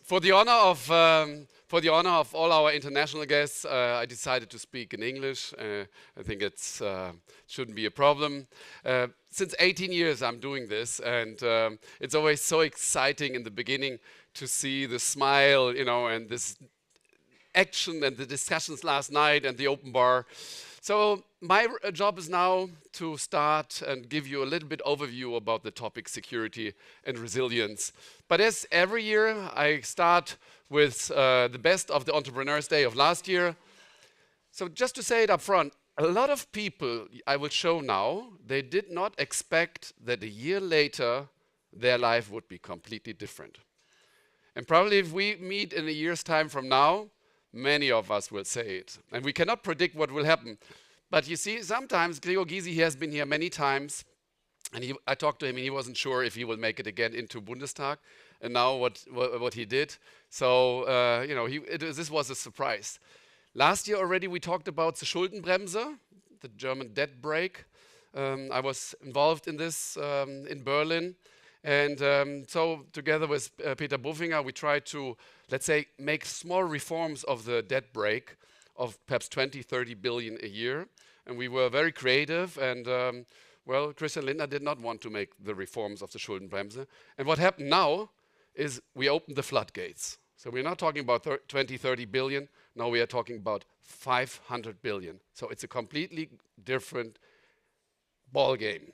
For the honor of all our international guests, I decided to speak in English. I think it's shouldn't be a problem. Since 18 years I'm doing this, and it's always so exciting in the beginning to see the smile, and this action and the discussions last night and the open bar. So my job is now to start and give you a little bit overview about the topic security and resilience. But as every year, I start with the best of the Entrepreneurs' Day of last year. So just to say it up front, a lot of people I will show now, they did not expect that a year later, their life would be completely different. And probably if we meet in a year's time from now, many of us will say it. And we cannot predict what will happen. But you see, sometimes Gregor Gysi, he has been here many times. And I talked to him, and he wasn't sure if he will make it again into Bundestag. And now what he did. So, this was a surprise. Last year already we talked about the Schuldenbremse, the German debt brake. I was involved in this in Berlin. And so together with Peter Buffinger, we tried to, let's say, make small reforms of the debt brake of perhaps 20, 30 billion a year. And we were very creative. And well, Christian Lindner did not want to make the reforms of the Schuldenbremse. And what happened now is we opened the floodgates. So we're not talking about 20, 30 billion. Now we are talking about 500 billion. So it's a completely different ball game.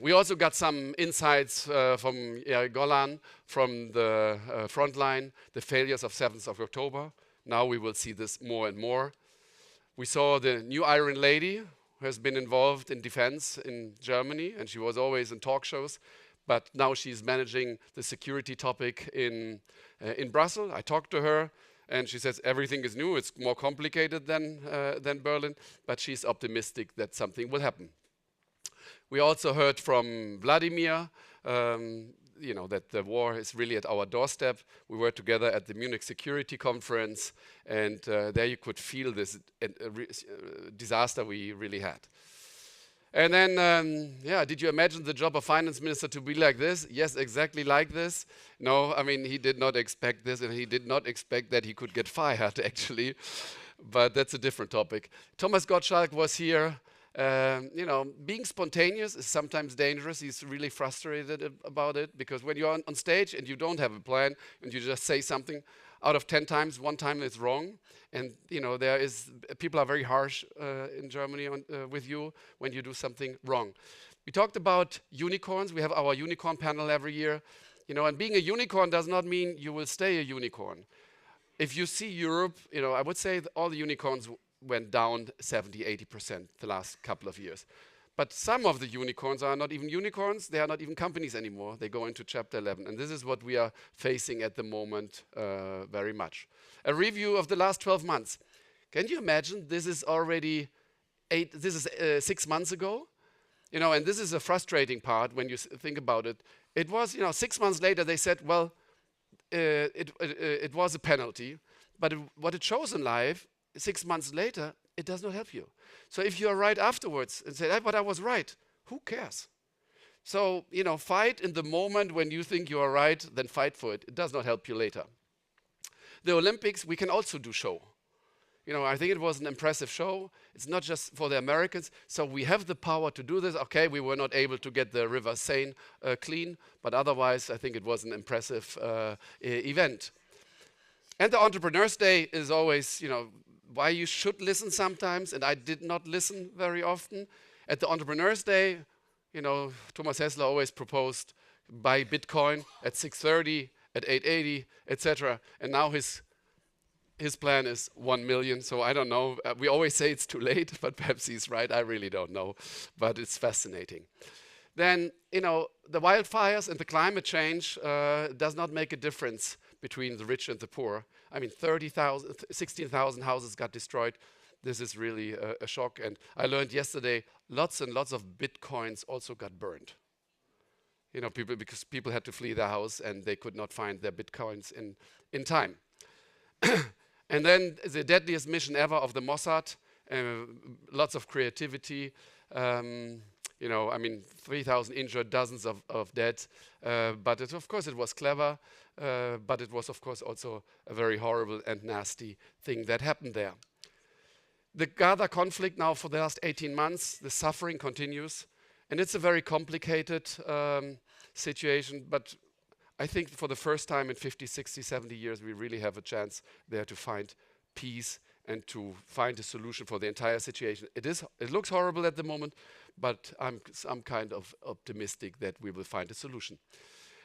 We also got some insights from Golan, from the front line, the failures of 7th of October. Now we will see this more and more. We saw the new Iron Lady who has been involved in defense in Germany, and she was always in talk shows, but now she's managing the security topic in Brussels. I talked to her, and she says everything is new. It's more complicated than Berlin, but she's optimistic that something will happen. We also heard from Vladimir, that the war is really at our doorstep. We were together at the Munich Security Conference, and there you could feel this disaster we really had. And then, did you imagine the job of finance minister to be like this? Yes, exactly like this. No, I mean, he did not expect this, and he did not expect that he could get fired, actually. But that's a different topic. Thomas Gottschalk was here. Being spontaneous is sometimes dangerous. He's really frustrated about it, because when you're on stage and you don't have a plan and you just say something, out of 10 times, 1 time it's wrong. And people are very harsh in Germany with you when you do something wrong. We talked about unicorns. We have our unicorn panel every year. And being a unicorn does not mean you will stay a unicorn. If you see Europe, I would say all the unicorns went down 70, 80% the last couple of years. But some of the unicorns are not even unicorns. They are not even companies anymore. They go into chapter 11. And this is what we are facing at the moment very much. A review of the last 12 months. Can you imagine? This is already 6 months ago. And this is a frustrating part when you think about it. It was, 6 months later, they said, well, it was a penalty. But what it shows in life, 6 months later, it does not help you. So if you are right afterwards and say, but I was right, who cares? So, fight in the moment when you think you are right, then fight for it. It does not help you later. The Olympics, we can also do show. I think it was an impressive show. It's not just for the Americans. So we have the power to do this. Okay, we were not able to get the River Seine clean, but otherwise, I think it was an impressive event. And the Entrepreneurs' Day is always, why you should listen sometimes, and I did not listen very often. At the Entrepreneurs' Day, Thomas Hessler always proposed buy Bitcoin at 630, at 880, etc. And now his plan is 1 million. So I don't know. We always say it's too late, but perhaps he's right. I really don't know. But it's fascinating. Then, the wildfires and the climate change does not make a difference between the rich and the poor. I mean, 16,000 houses got destroyed. This is really a shock. And I learned yesterday, lots and lots of Bitcoins also got burned. Because people had to flee their house and they could not find their Bitcoins in time. And then the deadliest mission ever of the Mossad, lots of creativity. You know, I mean, 3,000 injured, dozens of dead. But of course, it was clever. But it was, of course, also a very horrible and nasty thing that happened there. The Gaza conflict now for the last 18 months, the suffering continues. And it's a very complicated situation. But I think for the first time in 50, 60, 70 years, we really have a chance there to find peace and to find a solution for the entire situation. It looks horrible at the moment, but I'm kind of optimistic that we will find a solution.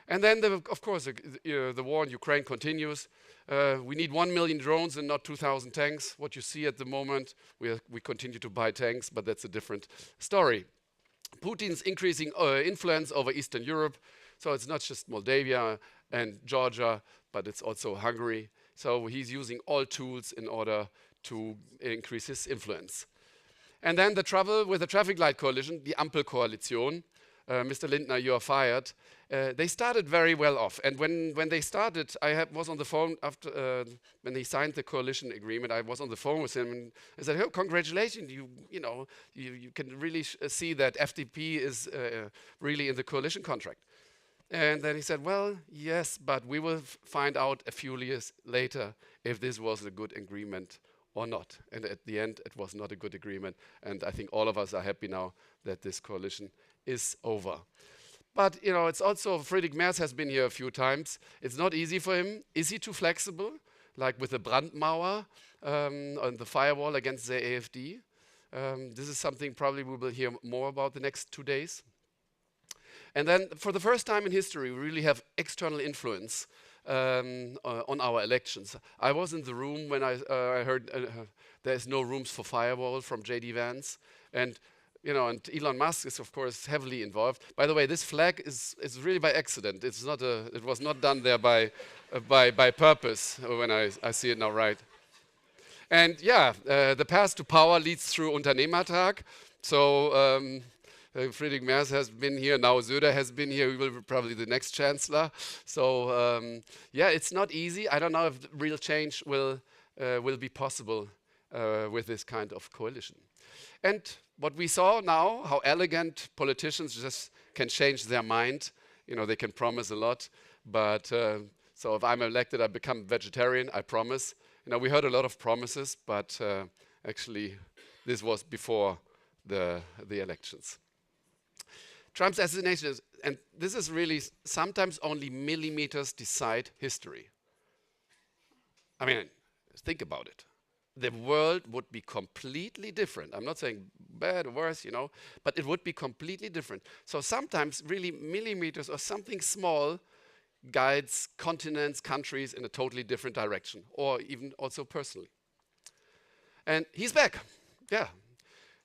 And then, of course, the war in Ukraine continues. We need 1 million drones and not 2,000 tanks. What you see at the moment, we continue to buy tanks, but that's a different story. Putin's increasing influence over Eastern Europe. So it's not just Moldavia and Georgia, but it's also Hungary. So he's using all tools in order to increase his influence. And then the trouble with the traffic light coalition, the Ampelkoalition, Mr. Lindner, you are fired. They started very well off. And when they started, was on the phone after when they signed the coalition agreement. I was on the phone with him and I said, "Oh, congratulations! You can really see that FDP is really in the coalition contract." And then he said, "Well, yes, but we will find out a few years later if this was a good agreement or not." And at the end, it was not a good agreement. And I think all of us are happy now that this coalition is over. But, it's also, Friedrich Merz has been here a few times. It's not easy for him. Is he too flexible? Like with the Brandmauer and the firewall against the AfD. This is something probably we will hear more about the next 2 days. And then, for the first time in history, we really have external influence on our elections. I was in the room when I heard there's no rooms for firewall from J.D. Vance. And Elon Musk is, of course, heavily involved. By the way, this flag is really by accident. It was not done there by purpose when I see it now, right? And yeah, the path to power leads through Unternehmertag. So Friedrich Merz has been here, now Söder has been here, he will be probably the next chancellor. So yeah, it's not easy. I don't know if real change will be possible with this kind of coalition. And what we saw now, how elegant politicians just can change their mind. They can promise a lot, but so if I'm elected, I become vegetarian, I promise. We heard a lot of promises, but actually this was before the elections. Trump's assassination, and this is really sometimes only millimeters decide history. I mean, think about it. The world would be completely different. I'm not saying bad or worse, but it would be completely different. So sometimes really millimeters or something small guides continents, countries in a totally different direction, or even also personally. And he's back. Yeah.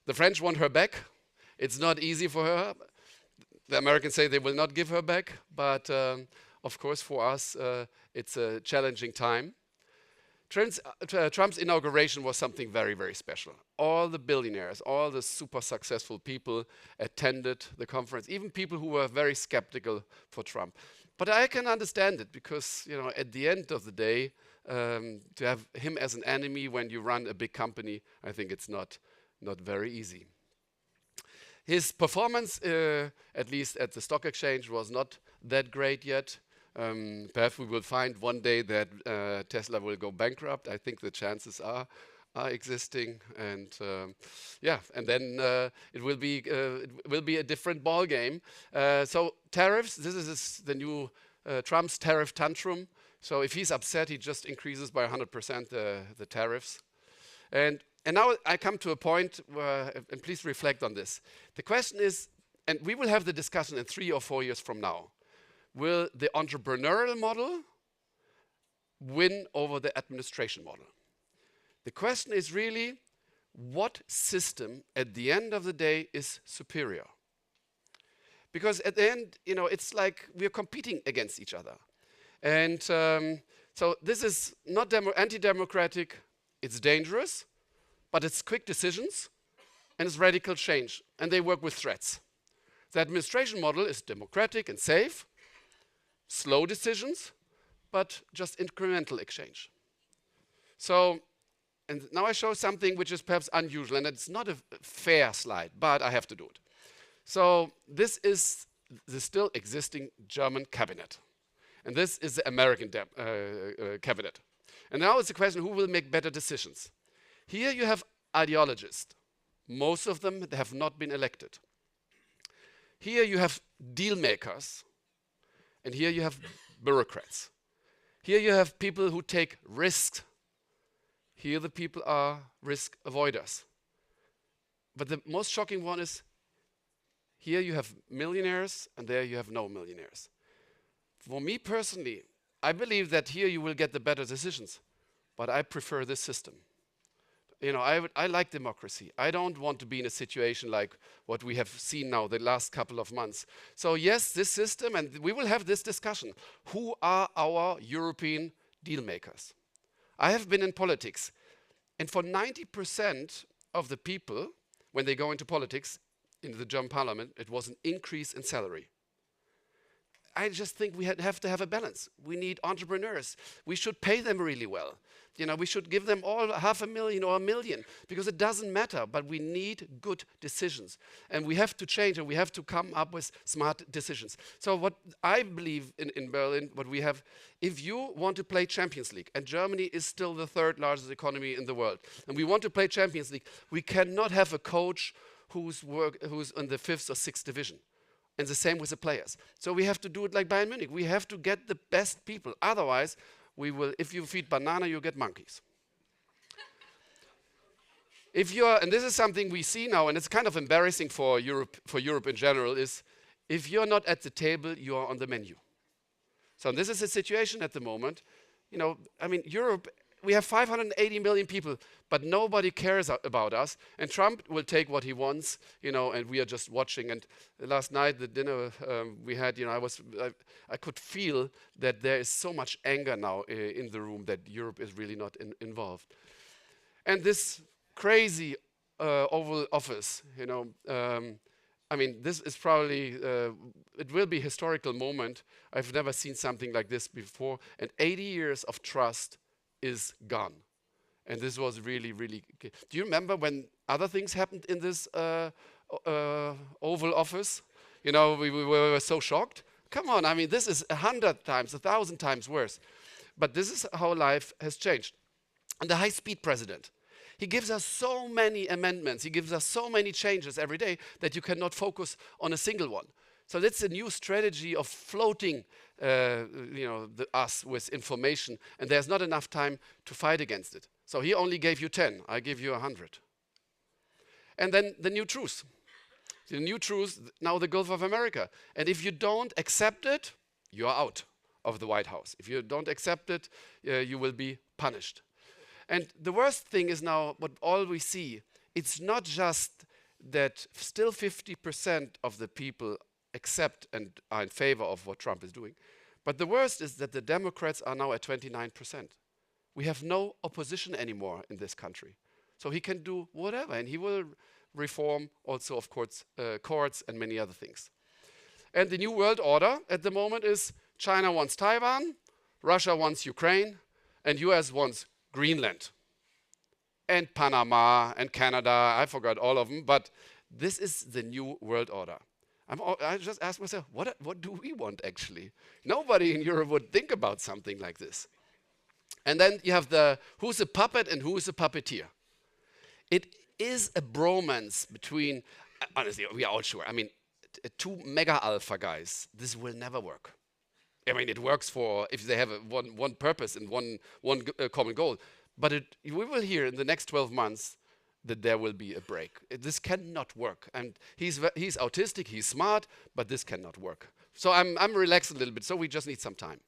The French want her back. It's not easy for her. The Americans say they will not give her back, but of course for us it's a challenging time. Trump's inauguration was something very, very special. All the billionaires, all the super successful people attended the conference, even people who were very skeptical for Trump. But I can understand it because, at the end of the day, to have him as an enemy when you run a big company, I think it's not very easy. His performance, at least at the stock exchange, was not that great yet. Perhaps we will find one day that Tesla will go bankrupt. I think the chances are existing, and yeah, and then it will be a different ball game. So tariffs. This is the new Trump's tariff tantrum. So if he's upset, he just increases by 100% the tariffs. And now I come to a point where, and please reflect on this. The question is, and we will have the discussion in 3 or 4 years from now. Will the entrepreneurial model win over the administration model? The question is really, what system at the end of the day is superior? Because at the end, it's like we're competing against each other. And so this is not anti-democratic, it's dangerous, but it's quick decisions and it's radical change, and they work with threats. The administration model is democratic and safe, slow decisions, but just incremental exchange. So, and now I show something which is perhaps unusual, and it's not a fair slide, but I have to do it. So this is the still existing German cabinet. And this is the American cabinet. And now it's the question, who will make better decisions? Here you have ideologists. Most of them have not been elected. Here you have deal makers. And here you have bureaucrats. Here you have people who take risks. Here the people are risk avoiders. But the most shocking one is, here you have millionaires and there you have no millionaires. For me personally, I believe that here you will get the better decisions, but I prefer this system. You know, I like democracy. I don't want to be in a situation like what we have seen now the last couple of months. So yes, this system, and we will have this discussion. Who are our European deal makers? I have been in politics, and for 90% of the people, when they go into politics, in the German parliament, it was an increase in salary. I just think we have to have a balance. We need entrepreneurs. We should pay them really well. You know, we should give them all 500,000 or 1 million, because it doesn't matter, but we need good decisions. And we have to change, and we have to come up with smart decisions. So what I believe in Berlin, what we have, if you want to play Champions League, and Germany is still the 3rd largest economy in the world, and we want to play Champions League, we cannot have a coach who's in the 5th or 6th division. And the same with the players. So we have to do it like Bayern Munich. We have to get the best people. Otherwise, we will, if you feed banana, you get monkeys. And this is something we see now, and it's kind of embarrassing for Europe in general, is if you're not at the table, you are on the menu. So this is the situation at the moment. You know, I mean, Europe, we have 580 million people, but nobody cares about us. And Trump will take what he wants, you know, and we are just watching. And last night, the dinner we had, you know, I could feel that there is so much anger now in the room that Europe is really not involved. And this crazy Oval Office, you know, I mean, this is probably, it will be a historical moment. I've never seen something like this before. And 80 years of trust is gone. And this was really, really... Do you remember when other things happened in this Oval Office? You know, we were so shocked. Come on, I mean, this is 100 times, 1,000 times worse. But this is how life has changed. And the high-speed president, he gives us so many amendments, he gives us so many changes every day that you cannot focus on a single one. So that's a new strategy of floating us with information, and there's not enough time to fight against it. So he only gave you 10, I give you 100. And then the new truth. The new truth, now the Gulf of America. And if you don't accept it, you are out of the White House. If you don't accept it, you will be punished. And the worst thing is now, what all we see, it's not just that still 50% of the people accept and are in favor of what Trump is doing. But the worst is that the Democrats are now at 29%. We have no opposition anymore in this country. So he can do whatever, and he will reform also, of course, courts and many other things. And the new world order at the moment is China wants Taiwan, Russia wants Ukraine, and US wants Greenland, and Panama, and Canada. I forgot all of them, but this is the new world order. I just ask myself, what do we want actually? Nobody in Europe would think about something like this. And then you have who's a puppet and who is a puppeteer. It is a bromance between, honestly, we are all sure. I mean, two mega alpha guys, this will never work. I mean, it works for if they have one purpose and one common goal. But we will hear in the next 12 months that there will be a break. This cannot work. And he's autistic, he's smart, but this cannot work. So I'm relaxed a little bit, so we just need some time.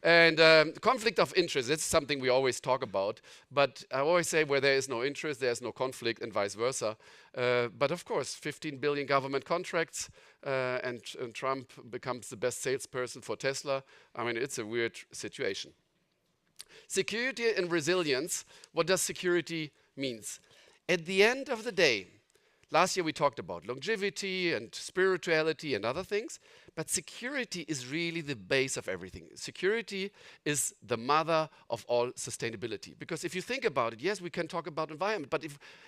And conflict of interest, it's something we always talk about. But I always say where there is no interest, there's no conflict, and vice versa. But of course, 15 billion government contracts, and Trump becomes the best salesperson for Tesla. I mean, it's a weird situation. Security and resilience, what does security mean? At the end of the day, last year we talked about longevity and spirituality and other things, but security is really the base of everything. Security is the mother of all sustainability. Because if you think about it, yes, we can talk about environment, but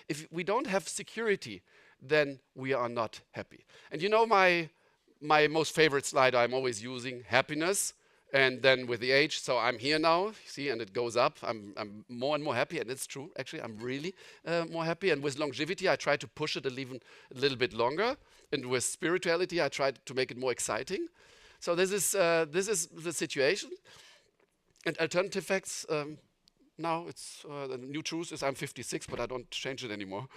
if we don't have security, then we are not happy. And you know my most favorite slide I'm always using, happiness, and then with the age, so I'm here now, see, and it goes up. I'm more and more happy, and it's true, actually, I'm really more happy. And with longevity, I try to push it even a little bit longer. And with spirituality, I try to make it more exciting. So this is the situation. And alternative facts, now it's the new truth is I'm 56, but I don't change it anymore.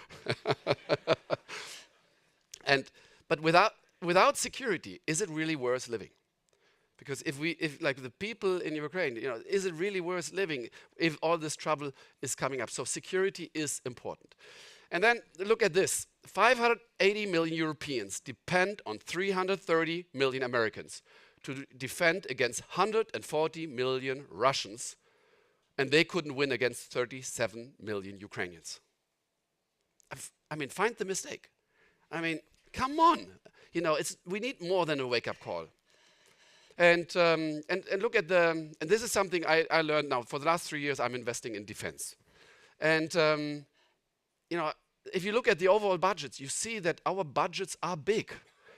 But without security, is it really worth living? Because if like the people in Ukraine, you know, is it really worth living if all this trouble is coming up? So security is important. And then look at this: 580 million Europeans depend on 330 million Americans to defend against 140 million Russians, and they couldn't win against 37 million Ukrainians. I mean, find the mistake. I mean, come on. You know, we need more than a wake-up call. And look at and this is something I learned now. For the last 3 years, I'm investing in defense. And, you know, if you look at the overall budgets, you see that our budgets are big.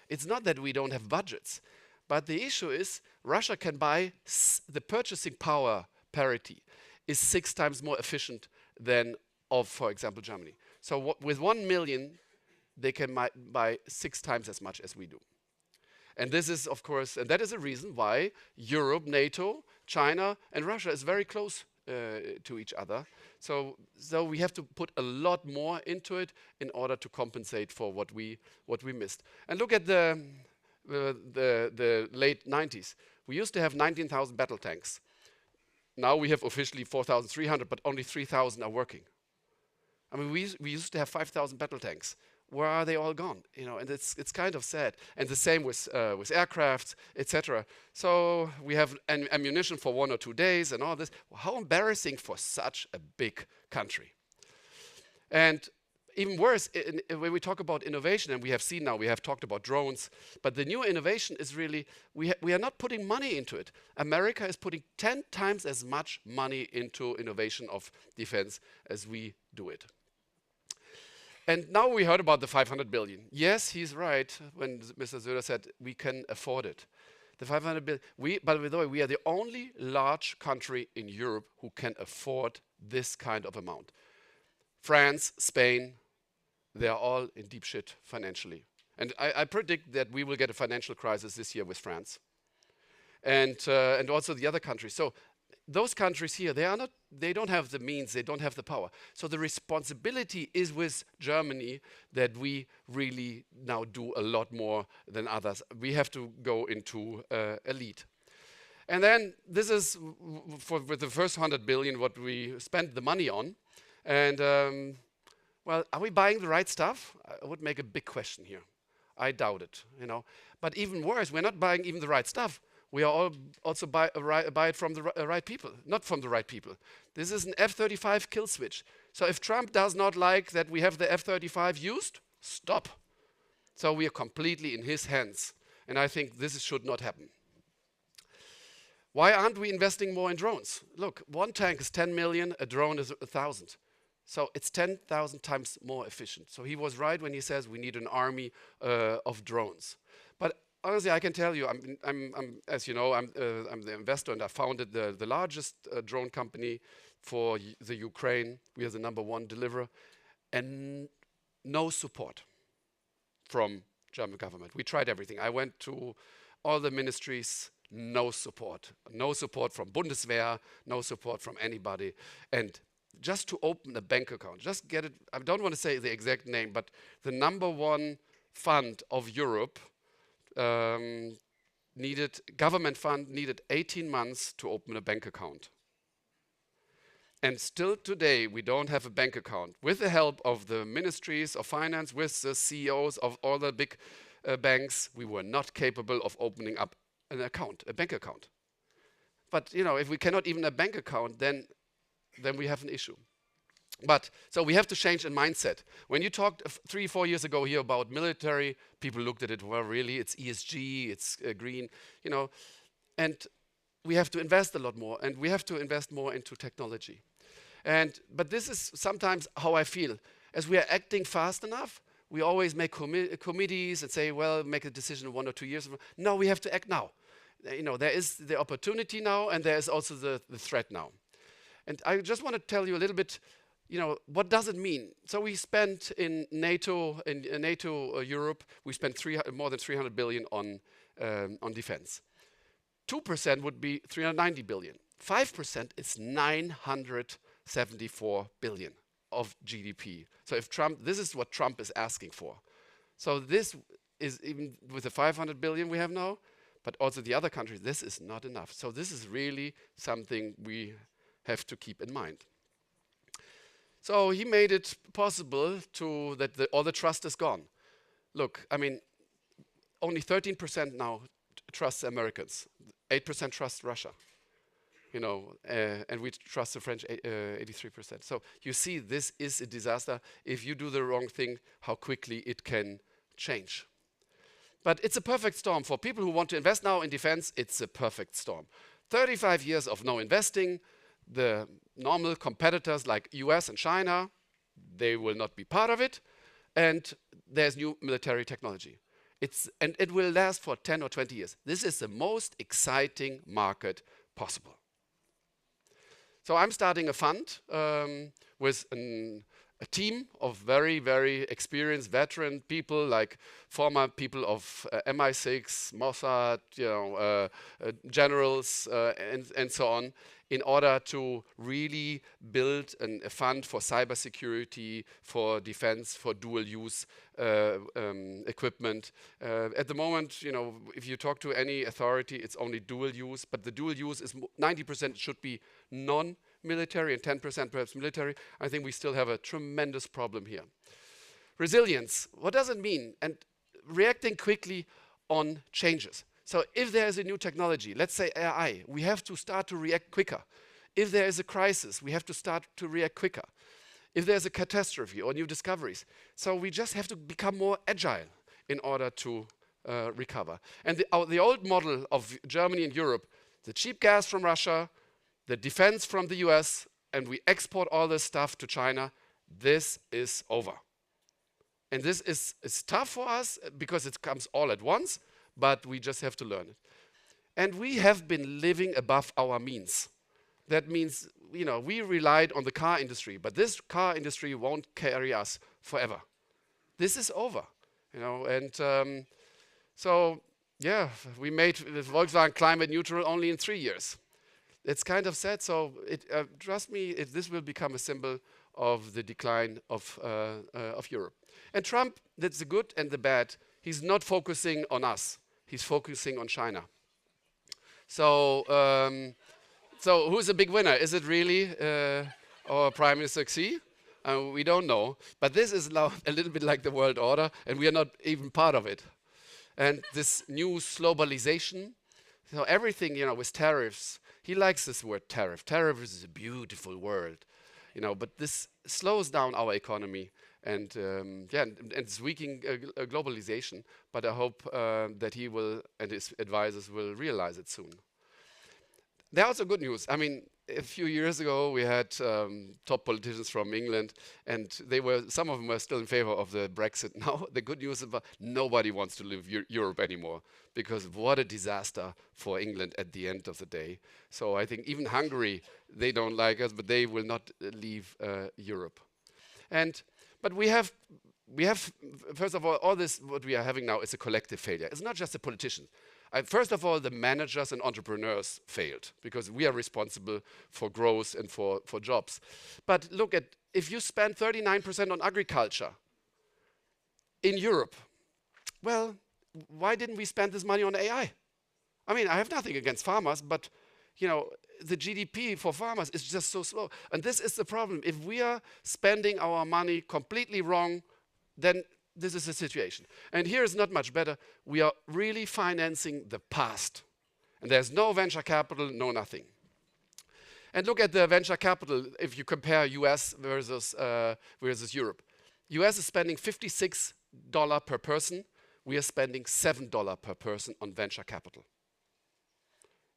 It's not that we don't have budgets. But the issue is Russia can buy, the purchasing power parity is 6 times more efficient than of, for example, Germany. So with 1 million, they can buy 6 times as much as we do. And this is, of course, and that is a reason why Europe, NATO, China, and Russia is very close to each other. So we have to put a lot more into it in order to compensate for what we missed. And look at the late 90s. We used to have 19,000 battle tanks. Now we have officially 4,300, but only 3,000 are working. I mean, we used to have 5,000 battle tanks. Where are they all gone? You know, and it's kind of sad. And the same with aircrafts, etc. So we have ammunition for 1 or 2 days and all this. How embarrassing for such a big country. And even worse, when we talk about innovation, and we have seen now, we have talked about drones, but the new innovation is really, we are not putting money into it. America is putting 10 times as much money into innovation of defense as we do it. And now we heard about the 500 billion. Yes, he's right when Mr. Söder said we can afford it. The 500 billion, by the way, we are the only large country in Europe who can afford this kind of amount. France, Spain, they are all in deep shit financially. And I predict that we will get a financial crisis this year with France. And also the other countries. So those countries here, they don't have the means, they don't have the power. So the responsibility is with Germany that we really now do a lot more than others. We have to go into a lead. And then this is with the first 100 billion what we spent the money on. And well, are we buying the right stuff? I would make a big question here. I doubt it, you know. But even worse, we're not buying even the right stuff. We are also buy it from the right people, not from the right people. This is an F-35 kill switch. So if Trump does not like that we have the F-35 used, stop. So we are completely in his hands. And I think this should not happen. Why aren't we investing more in drones? Look, one tank is 10 million, a drone is 1,000. So it's 10,000 times more efficient. So he was right when he says we need an army of drones. But honestly, I can tell you, as you know, I'm the investor, and I founded the largest drone company for the Ukraine. We are the #1 deliverer, and no support from German government. We tried everything. I went to all the ministries, no support. No support from Bundeswehr, no support from anybody. And just to open a bank account, just get it, I don't want to say the exact name, but the #1 fund of Europe, government fund needed 18 months to open a bank account. And still today, we don't have a bank account. With the help of the ministries of finance, with the CEOs of all the big banks, we were not capable of opening up an account, a bank account. But you know, if we cannot even a bank account, then we have an issue. But so we have to change a mindset. When you talked 3 or 4 years ago here about military, people looked at it, well, really, it's ESG, it's green, you know. And we have to invest a lot more, and we have to invest more into technology. But this is sometimes how I feel. As we are acting fast enough, we always make committees and say, well, make a decision in 1 or 2 years. No, we have to act now. There is the opportunity now, and there is also the threat now. And I just want to tell you a little bit, what does it mean? So we spent in NATO, Europe, we spent more than 300 billion on defense. 2% would be 390 billion. 5% is 974 billion of GDP. So if this is what Trump is asking for. So this is, even with the 500 billion we have now, but also the other countries, this is not enough. So this is really something we have to keep in mind. So he made it possible that all the trust is gone. Look, I mean, only 13% now trust the Americans, 8% trust Russia, and we trust the French 83%. So you see, this is a disaster. If you do the wrong thing, how quickly it can change. But it's a perfect storm. For people who want to invest now in defense, it's a perfect storm. 35 years of no investing. The normal competitors like US and China, they will not be part of it. And there's new military technology. And it will last for 10 or 20 years. This is the most exciting market possible. So I'm starting a fund with a team of very, very experienced veteran people, like former people of MI6, Mossad, generals, and so on, in order to really build a fund for cybersecurity, for defense, for dual-use equipment. At the moment, if you talk to any authority, it's only dual-use, but the dual-use is 90% should be non-military and 10% perhaps military. I think we still have a tremendous problem here. Resilience, what does it mean? And reacting quickly on changes. So if there is a new technology, let's say AI, we have to start to react quicker. If there is a crisis, we have to start to react quicker. If there's a catastrophe or new discoveries. So we just have to become more agile in order to recover. And the old model of Germany and Europe, the cheap gas from Russia, the defense from the US, and we export all this stuff to China, this is over. And this is tough for us because it comes all at once, but we just have to learn it. And we have been living above our means. That means, we relied on the car industry, but this car industry won't carry us forever. This is over, and we made Volkswagen climate neutral only in 3 years. It's kind of sad, so trust me, this will become a symbol of the decline of Europe. And Trump, that's the good and the bad. He's not focusing on us. He's focusing on China. So who's the big winner? Is it really our Prime Minister Xi? We don't know. But this is now a little bit like the world order, and we are not even part of it. And this new globalization, so everything, with tariffs. He likes this word tariff. Tariff is a beautiful word, but this slows down our economy. And it's weakening globalization, but I hope that he will and his advisors will realize it soon. There's also good news. I mean, a few years ago we had top politicians from England, and some of them were still in favor of the Brexit. Now the good news is nobody wants to leave Europe anymore, because what a disaster for England at the end of the day. So I think even Hungary, they don't like us, but they will not leave Europe. But we have, first of all this, what we are having now is a collective failure. It's not just the politicians. First of all, the managers and entrepreneurs failed, because we are responsible for growth and for jobs. But look at, if you spend 39% on agriculture in Europe, well, why didn't we spend this money on AI? I mean, I have nothing against farmers, but the GDP for farmers is just so slow. And this is the problem. If we are spending our money completely wrong, then this is the situation. And here is not much better. We are really financing the past. And there's no venture capital, no nothing. And look at the venture capital if you compare US versus Europe. US is spending $56 per person. We are spending $7 per person on venture capital.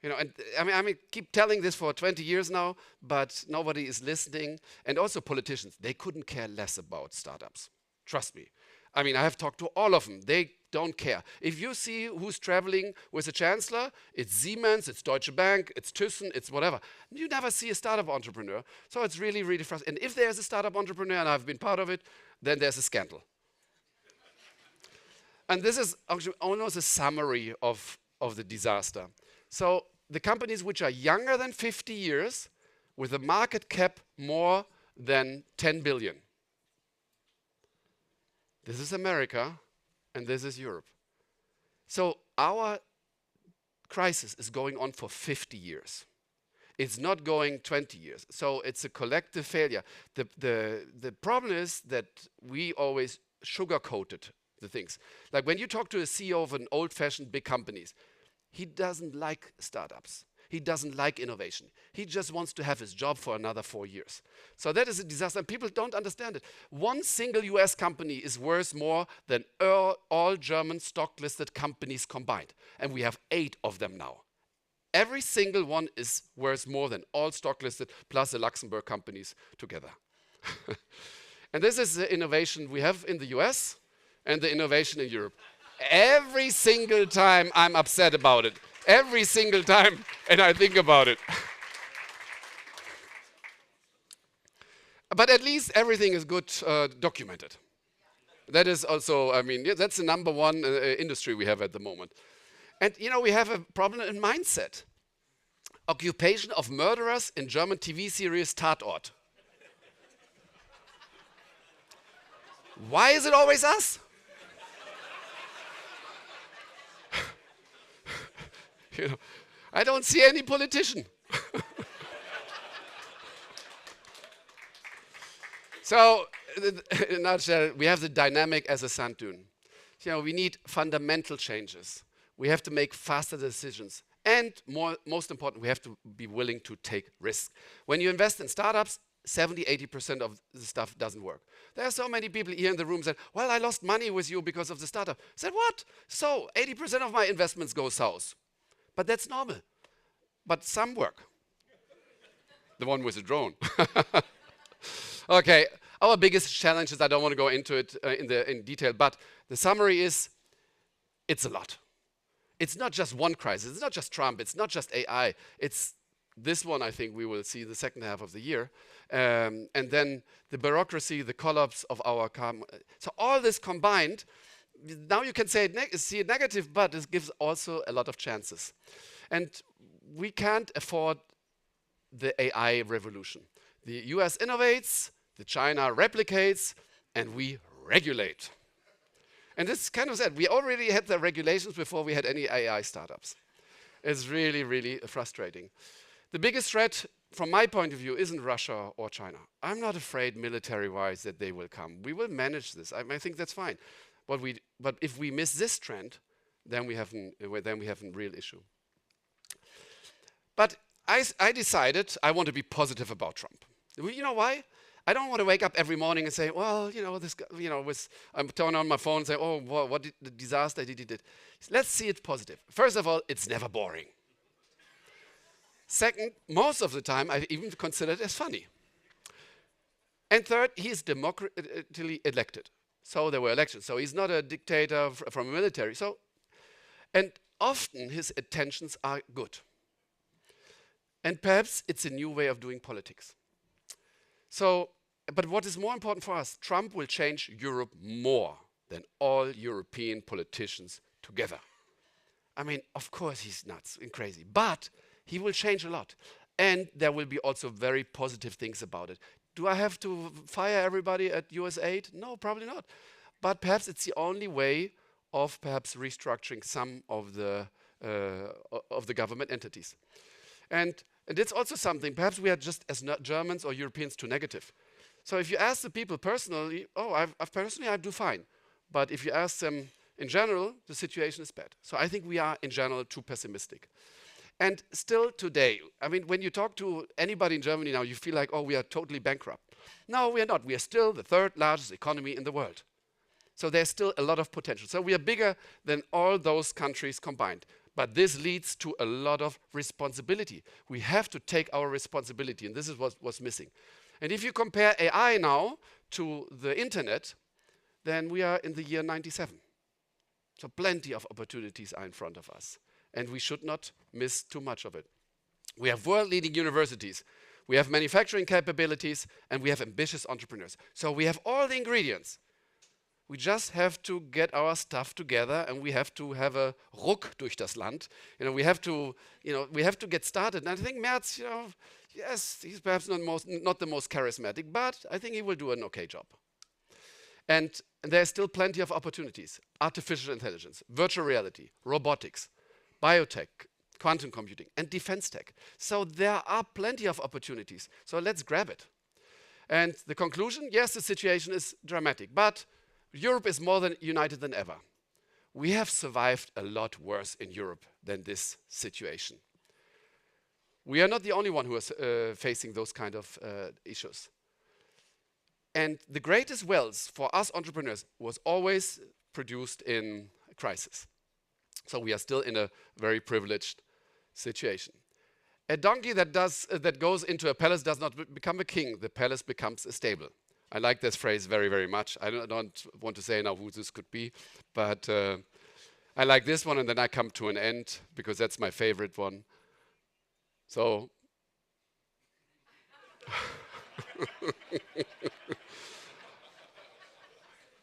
And I mean, keep telling this for 20 years now, but nobody is listening. And also politicians, they couldn't care less about startups. Trust me. I mean, I have talked to all of them. They don't care. If you see who's traveling with a chancellor, it's Siemens, it's Deutsche Bank, it's Thyssen, it's whatever. You never see a startup entrepreneur. So it's really, really frustrating. And if there's a startup entrepreneur, and I've been part of it, then there's a scandal. And this is actually almost a summary of the disaster. So the companies which are younger than 50 years, with a market cap more than 10 billion. This is America, and this is Europe. So our crisis is going on for 50 years. It's not going 20 years. So it's a collective failure. The problem is that we always sugar-coated the things. Like when you talk to a CEO of an old-fashioned big companies, he doesn't like startups. He doesn't like innovation. He just wants to have his job for another 4 years. So that is a disaster, and people don't understand it. One single US company is worth more than all German stock-listed companies combined. And we have 8 of them now. Every single one is worth more than all stock-listed plus the Luxembourg companies together. And this is the innovation we have in the US and the innovation in Europe. Every single time I'm upset about it. Every single time, and I think about it. But at least everything is good documented. That is also, I mean, that's the number one industry we have at the moment. And you know, we have a problem in mindset. Occupation of murderers in German TV series Tatort. Why is it always us? You know, I don't see any politician. So, in a nutshell, we have the dynamic as a sand dune. You know, we need fundamental changes. We have to make faster decisions. And most important, we have to be willing to take risks. When you invest in startups, 70–80% of the stuff doesn't work. There are so many people here in the room that, well, I lost money with you because of the startup. I said, what? So 80% of my investments go south. But that's normal. But some work. The one with the drone. Okay, our biggest challenges, I don't want to go into it in detail, but the summary is, it's a lot. It's not just one crisis. It's not just Trump. It's not just AI. It's this one, I think we will see the second half of the year. And then the bureaucracy, the collapse of our so all this combined, now you can say see it negative, but it gives also a lot of chances. And we can't afford the AI revolution. The US innovates, the China replicates, and we regulate. And this kind of said, we already had the regulations before we had any AI startups. It's really, really frustrating. The biggest threat from my point of view isn't Russia or China. I'm not afraid military-wise that they will come. We will manage this. I think that's fine. But if we miss this trend, then we have a real issue. But I decided I want to be positive about Trump. You know why? I don't want to wake up every morning and say, well, you know, this guy, you know, I'm turning on my phone and say, oh, what did the disaster he did. Let's see it positive. First of all, it's never boring. Second, most of the time, I even consider it as funny. And third, he is democratically elected. So there were elections. So he's not a dictator from a military. So, and often his intentions are good. And perhaps it's a new way of doing politics. So, but what is more important for us, Trump will change Europe more than all European politicians together. I mean, of course he's nuts and crazy, but he will change a lot. And there will be also very positive things about it. Do I have to fire everybody at USAID? No, probably not. But perhaps it's the only way of perhaps restructuring some of the government entities. And it's also something, perhaps we are just as Germans or Europeans too negative. So if you ask the people personally, oh, I do fine. But if you ask them in general, the situation is bad. So I think we are in general too pessimistic. And still today, I mean, when you talk to anybody in Germany now, you feel like, oh, we are totally bankrupt. No, we are not. We are still the third largest economy in the world. So there's still a lot of potential. So we are bigger than all those countries combined. But this leads to a lot of responsibility. We have to take our responsibility, and this is what's missing. And if you compare AI now to the internet, then we are in the year 97. So plenty of opportunities are in front of us, and we should not miss too much of it. We have world-leading universities, we have manufacturing capabilities, and we have ambitious entrepreneurs. So we have all the ingredients. We just have to get our stuff together, and we have to have a Ruck durch das Land. We have to get started. And I think Merz, yes, he's perhaps not the most charismatic, but I think he will do an okay job. And there's still plenty of opportunities. Artificial intelligence, virtual reality, robotics, biotech, quantum computing, and defense tech. So there are plenty of opportunities. So let's grab it. And the conclusion, yes, the situation is dramatic, but Europe is more united than ever. We have survived a lot worse in Europe than this situation. We are not the only one who is facing those kind of issues. And the greatest wealth for us entrepreneurs was always produced in a crisis. So we are still in a very privileged situation. A donkey that goes into a palace does not become a king. The palace becomes a stable. I like this phrase very, very much. I don't want to say now who this could be, but I like this one, and then I come to an end because that's my favorite one. So,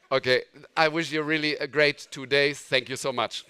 okay, I wish you really a great 2 days. Thank you so much.